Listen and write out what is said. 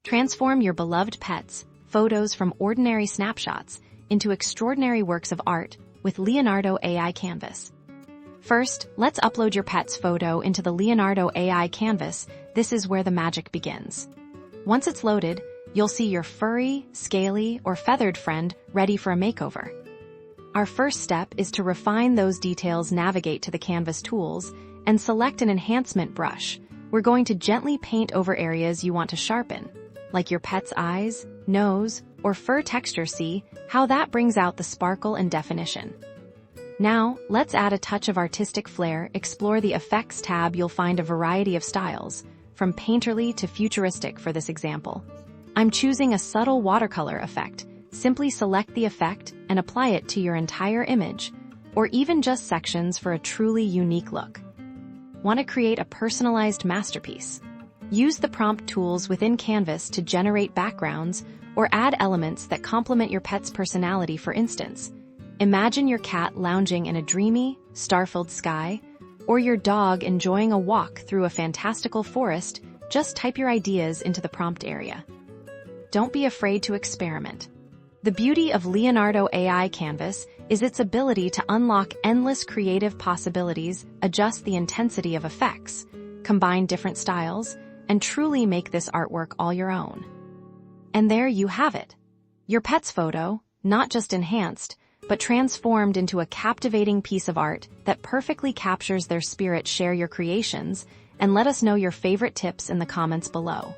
Transform your beloved pets, photos from ordinary snapshots, into extraordinary works of art with Leonardo Ai Canvas. First, let's upload your pet's photo into the Leonardo Ai Canvas. This is where the magic begins. Once it's loaded, you'll see your furry, scaly, or feathered friend ready for a makeover. Our first step is to refine those details. Navigate to the Canvas tools and select an enhancement brush. We're going to gently paint over areas you want to sharpen, like your pet's eyes, nose, or fur texture. See how that brings out the sparkle and definition. Now, let's add a touch of artistic flair. Explore the Effects tab. You'll find a variety of styles, from painterly to futuristic for this example. I'm choosing a subtle watercolor effect. Simply select the effect and apply it to your entire image, or even just sections for a truly unique look. Want to create a personalized masterpiece? Use the prompt tools within Canvas to generate backgrounds or add elements that complement your pet's personality. For instance, imagine your cat lounging in a dreamy, star-filled sky, or your dog enjoying a walk through a fantastical forest. Just type your ideas into the prompt area. Don't be afraid to experiment. The beauty of Leonardo Ai Canvas is its ability to unlock endless creative possibilities, adjust the intensity of effects, combine different styles, and truly make this artwork all your own. And there you have it. Your pet's photo, not just enhanced, but transformed into a captivating piece of art that perfectly captures their spirit. Share your creations and let us know your favorite tips in the comments below.